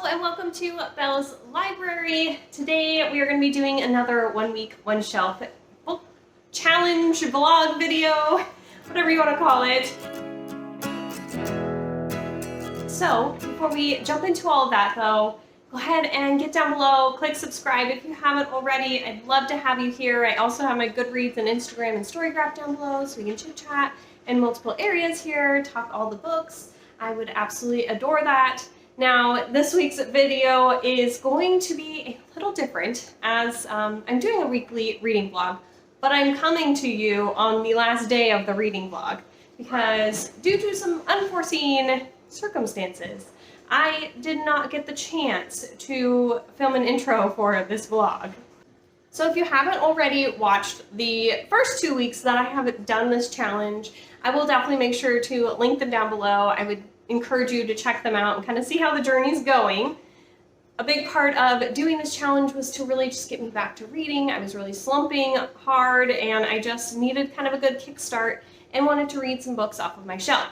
and welcome to Belle's Library. Today we are going to be doing another 1 week, 1 shelf book challenge, vlog video, whatever you want to call it. So before we jump into all of that though, go ahead and get down below, click subscribe if you haven't already. I'd love to have you here. I also have my Goodreads and Instagram and Storygraph down below so we can chit chat in multiple areas here, talk all the books. I would absolutely adore that. Now, this week's video is going to be a little different as I'm doing a weekly reading vlog, but I'm coming to you on the last day of the reading vlog because due to some unforeseen circumstances, I did not get the chance to film an intro for this vlog. So if you haven't already watched the first 2 weeks that I have done this challenge, I will definitely make sure to link them down below. I would encourage you to check them out and kind of see how the journey's going. A big part of doing this challenge was to really just get me back to reading. I was really slumping hard and I just needed kind of a good kickstart and wanted to read some books off of my shelf.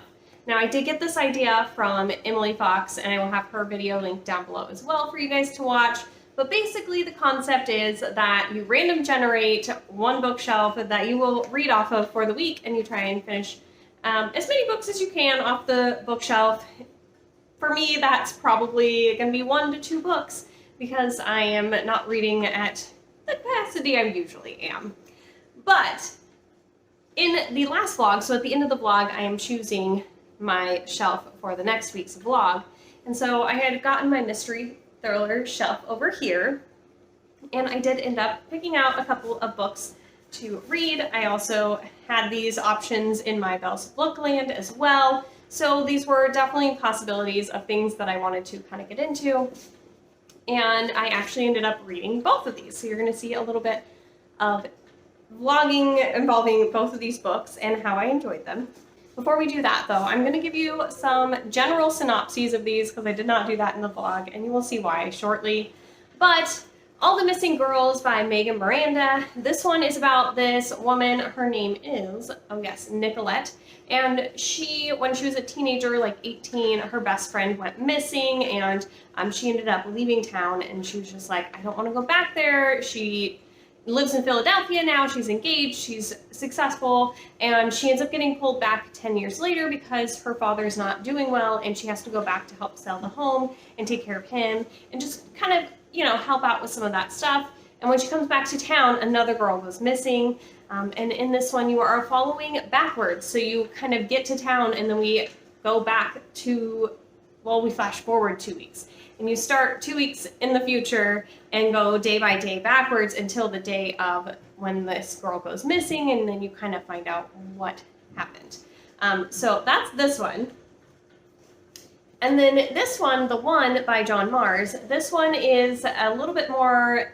Now I did get this idea from Emily Fox and I will have her video linked down below as well for you guys to watch. But basically the concept is that you random generate one bookshelf that you will read off of for the week and you try and finish as many books as you can off the bookshelf. For me, that's probably going to be 1 to 2 books because I am not reading at the capacity I usually am. But in the last vlog, so at the end of the vlog, I am choosing my shelf for the next week's vlog. And so I had gotten my mystery thriller shelf over here, and I did end up picking out a couple of books to read. I also had these options in my Belle's Bookland as well. So these were definitely possibilities of things that I wanted to kind of get into. And I actually ended up reading both of these. So you're going to see a little bit of vlogging involving both of these books and how I enjoyed them. Before we do that though, I'm going to give you some general synopses of these because I did not do that in the vlog and you will see why shortly. But All the Missing Girls by Megan Miranda. This one is about this woman. Her name is, oh yes, Nicolette. And she, when she was a teenager, like 18, her best friend went missing and she ended up leaving town and she was just like, I don't want to go back there. She lives in Philadelphia now. She's engaged. She's successful. And she ends up getting pulled back 10 years later because her father's not doing well and she has to go back to help sell the home and take care of him and just kind of, you know, help out with some of that stuff. And when she comes back to town, another girl goes missing. And in this one, you are following backwards. So you kind of get to town and then we go back to, well, we flash forward 2 weeks. And you start 2 weeks in the future and go day by day backwards until the day of when this girl goes missing. And then you kind of find out what happened. So that's this one. And then this one, The One by John Marrs, this one is a little bit more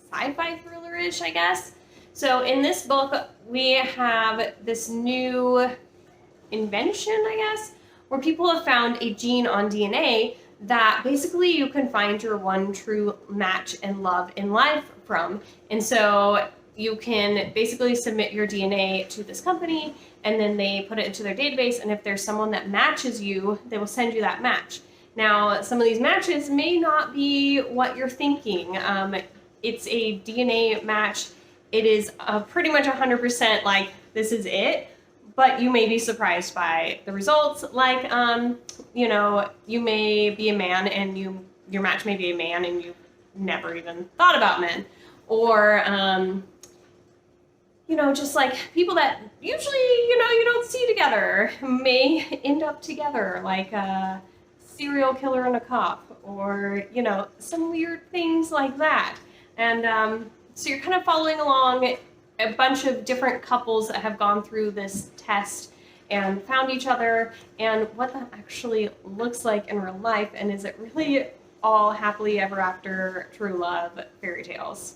sci-fi thriller-ish, I guess. So in this book, we have this new invention, I guess, where people have found a gene on DNA that basically you can find your one true match and love in life from. And so you can basically submit your DNA to this company and then they put it into their database, and if there's someone that matches you, they will send you that match. Now, some of these matches may not be what you're thinking. It's a DNA match. It is pretty much 100% like, this is it, but you may be surprised by the results. Like, you know, you may be a man and your match may be a man and you've never even thought about men. Or, you know, just like people that usually, you know, you don't see together may end up together, like a serial killer and a cop, or, you know, some weird things like that. And so you're kind of following along a bunch of different couples that have gone through this test and found each other and what that actually looks like in real life, and is it really all happily ever after true love fairy tales?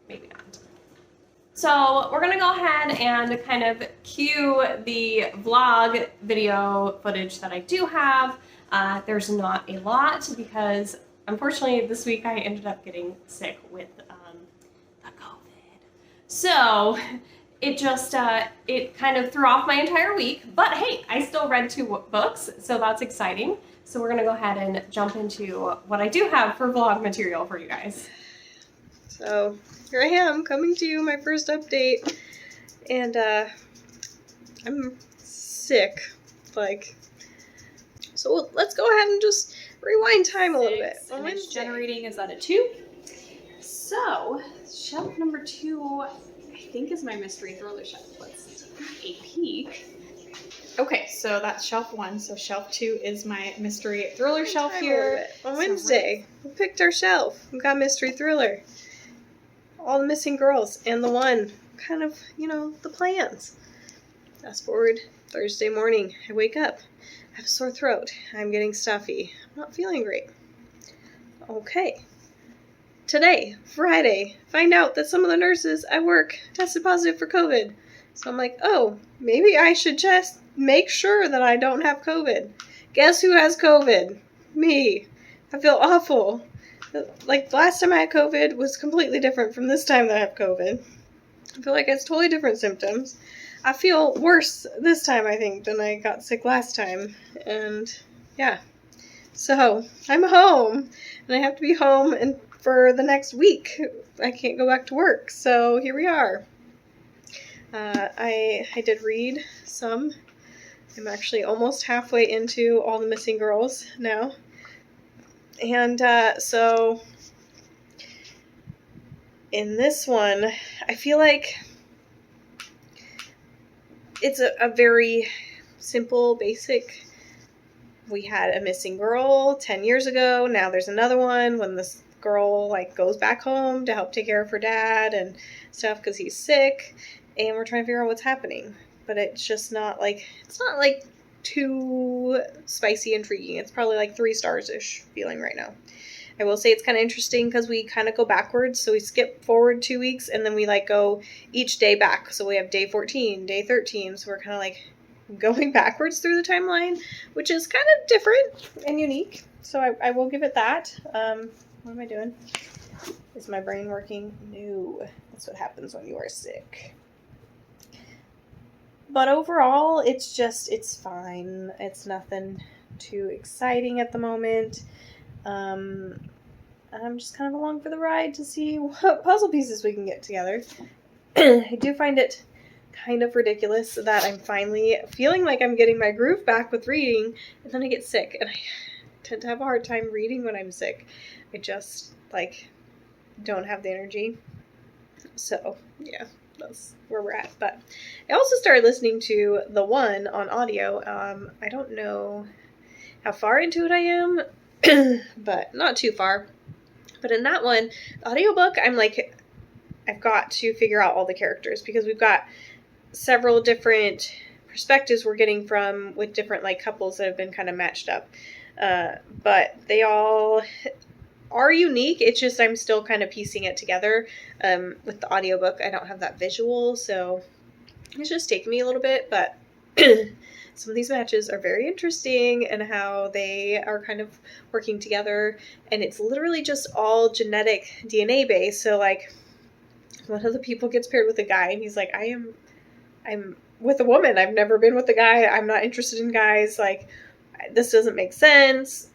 Maybe not. So we're gonna go ahead and kind of cue the vlog video footage that I do have. There's not a lot because unfortunately this week I ended up getting sick with the COVID. So it just, it kind of threw off my entire week, but hey, I still read 2 books, so that's exciting. So we're gonna go ahead and jump into what I do have for vlog material for you guys. So here I am coming to you, my first update, and I'm sick, like, so let's go ahead and just rewind time a little bit. And it's generating is at a 2. So shelf number 2, I think is my mystery thriller shelf. Let's take a peek. Okay, so that's shelf 1. So shelf 2 is my mystery thriller shelf here. On Wednesday, we picked our shelf. We got mystery thriller, all the missing girls, and the one kind of, you know, the plans. Fast forward Thursday morning, I wake up, I have a sore throat, I'm getting stuffy, I'm not feeling great. Okay. Today, Friday, find out that some of the nurses at work tested positive for COVID. So I'm like, oh, maybe I should just make sure that I don't have COVID. Guess who has COVID? Me. I feel awful. Like, the last time I had COVID was completely different from this time that I have COVID. I feel like it's totally different symptoms. I feel worse this time, I think, than I got sick last time. And, yeah. So, I'm home. And I have to be home and for the next week. I can't go back to work. So, here we are. I did read some. I'm actually almost halfway into All the Missing Girls now. And so in this one, I feel like it's a very simple, basic. We had a missing girl 10 years ago. Now there's another one when this girl like goes back home to help take care of her dad and stuff because he's sick. And we're trying to figure out what's happening. But it's just not like, it's not like too spicy intriguing. It's probably like 3 stars-ish feeling right now. I will say it's kind of interesting because we kind of go backwards. So we skip forward 2 weeks and then we like go each day back. So we have day 14, day 13. So we're kind of like going backwards through the timeline, which is kind of different and unique. So I will give it that. What am I doing? Is my brain working? No. That's what happens when you are sick. But overall, it's fine. It's nothing too exciting at the moment. I'm just kind of along for the ride to see what puzzle pieces we can get together. I do find it kind of ridiculous that I'm finally feeling like I'm getting my groove back with reading, and then I get sick, and I tend to have a hard time reading when I'm sick. I just, like, don't have the energy. So, yeah. That's where we're at. But I also started listening to The One on audio. I don't know how far into it I am, but not too far. But in that one, the audiobook, I'm like, I've got to figure out all the characters because we've got several different perspectives we're getting from with different like couples that have been kind of matched up. But they all are unique. It's just I'm still kind of piecing it together. With the audiobook, I don't have that visual, so it's just taking me a little bit, but some of these matches are very interesting and how they are kind of working together, and it's literally just all genetic DNA based. So like one of the people gets paired with a guy and he's like, I'm with a woman. I've never been with a guy. I'm not interested in guys. Like, this doesn't make sense.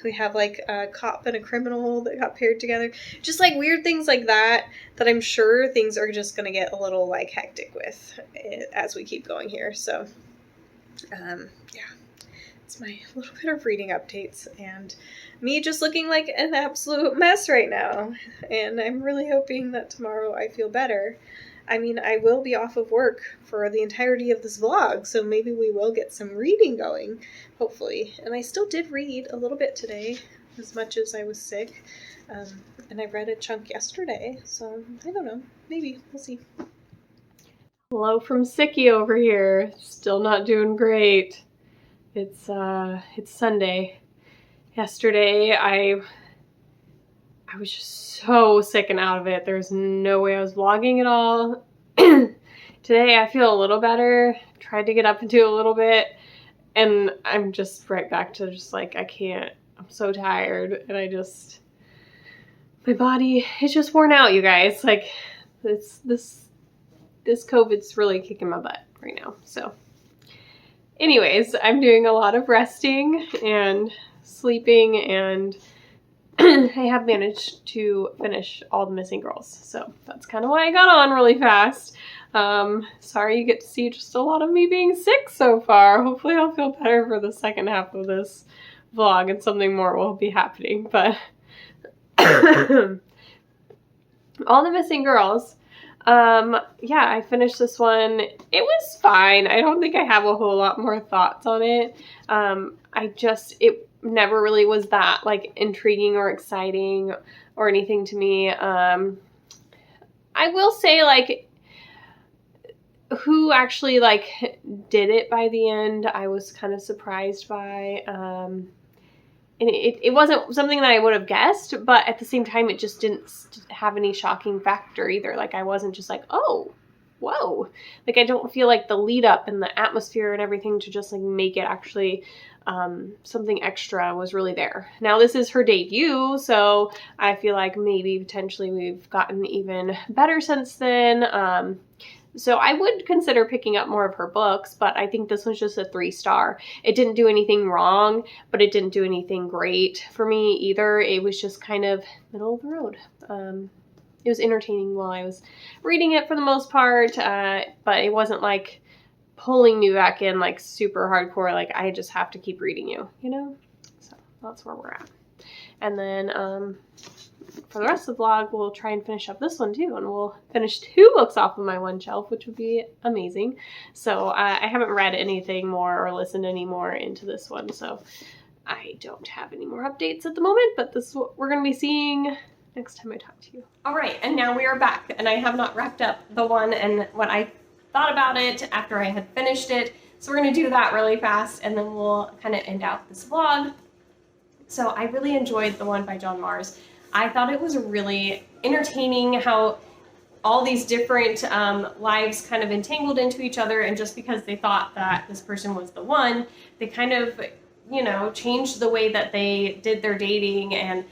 We have like a cop and a criminal that got paired together. Just like weird things like that I'm sure things are just going to get a little like hectic with as we keep going here. So, yeah, it's my little bit of reading updates and me just looking like an absolute mess right now. And I'm really hoping that tomorrow I feel better. I mean, I will be off of work for the entirety of this vlog, so maybe we will get some reading going, hopefully. And I still did read a little bit today, as much as I was sick. And I read a chunk yesterday, so I don't know. Maybe. We'll see. Hello from Sickie over here. Still not doing great. It's Sunday. Yesterday, I was just so sick and out of it. There's no way I was vlogging at all. Today I feel a little better. Tried to get up and do a little bit. And I'm just right back to just like, I can't. I'm so tired. And my body is just worn out, you guys. Like, this COVID's really kicking my butt right now. So, anyways, I'm doing a lot of resting and sleeping, and I have managed to finish all the Missing Girls. So that's kind of why I got on really fast. Sorry you get to see just a lot of me being sick so far. Hopefully I'll feel better for the second half of this vlog and something more will be happening. But all the Missing Girls. Yeah, I finished this one. It was fine. I don't think I have a whole lot more thoughts on it. It never really was that like intriguing or exciting or anything to me. I will say, like, who actually like did it by the end, I was kind of surprised by. And it wasn't something that I would have guessed, but at the same time, it just didn't have any shocking factor either. Like, I wasn't just like, oh, whoa. Like, I don't feel like the lead up and the atmosphere and everything to just like make it actually something extra was really there. Now, this is her debut, so I feel like maybe potentially we've gotten even better since then. So I would consider picking up more of her books, but I think this one's just a 3-star. It didn't do anything wrong, but it didn't do anything great for me either. It was just kind of middle of the road. It was entertaining while I was reading it for the most part, but it wasn't like pulling me back in like super hardcore, like I just have to keep reading you, you know? So that's where we're at. And then for the rest of the vlog, we'll try and finish up this one too, and we'll finish 2 books off of my one shelf, which would be amazing. So I haven't read anything more or listened any more into this one, so I don't have any more updates at the moment, but this is what we're going to be seeing next time I talk to you. All right, and now we are back, and I have not wrapped up the one and what I thought about it after I had finished it. So we're going to do that really fast, and then we'll kind of end out this vlog. So I really enjoyed the one by John Marrs. I thought it was really entertaining how all these different lives kind of entangled into each other, and just because they thought that this person was the one, they kind of, you know, changed the way that they did their dating, and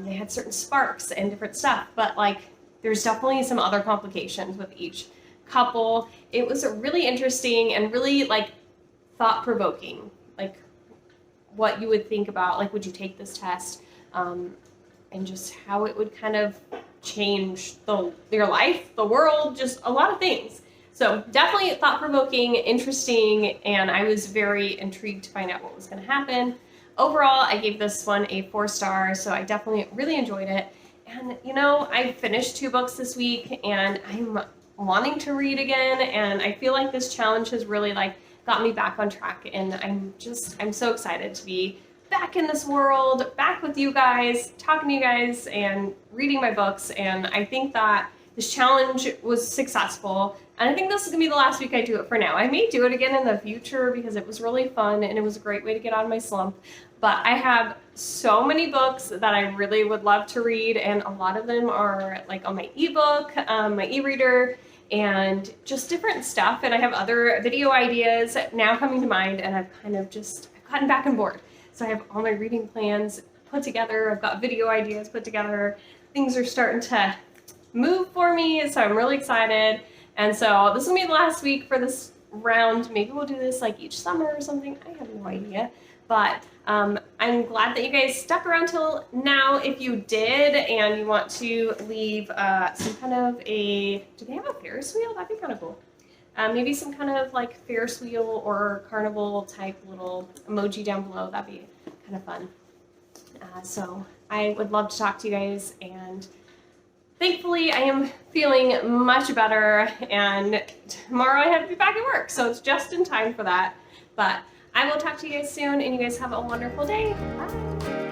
they had certain sparks and different stuff, but like there's definitely some other complications with each couple. It was really interesting and really like thought-provoking, like what you would think about, like, would you take this test? And just how it would kind of change your life, the world, just a lot of things. So definitely thought-provoking, interesting, and I was very intrigued to find out what was going to happen. Overall, I gave this one a 4-star, so I definitely really enjoyed it. And, you know, I finished 2 books this week, and I'm wanting to read again, and I feel like this challenge has really, like, got me back on track, and I'm so excited to be back in this world, back with you guys, talking to you guys, and reading my books. And I think that this challenge was successful, and I think this is gonna be the last week I do it for now. I may do it again in the future because it was really fun and it was a great way to get out of my slump. But I have so many books that I really would love to read, and a lot of them are like on my ebook, my e-reader, and just different stuff. And I have other video ideas now coming to mind, and I've gotten back on board. So I have all my reading plans put together. I've got video ideas put together. Things are starting to move for me, so I'm really excited. And so this will be the last week for this round. Maybe we'll do this like each summer or something. I have no idea. But I'm glad that you guys stuck around till now. If you did and you want to leave some kind of do they have a Ferris wheel? That'd be kind of cool. Maybe some kind of like Ferris wheel or carnival type little emoji down below. That'd be kind of fun. So I would love to talk to you guys, and thankfully I am feeling much better, and tomorrow I have to be back at work, so it's just in time for that. But I will talk to you guys soon, and you guys have a wonderful day. Bye.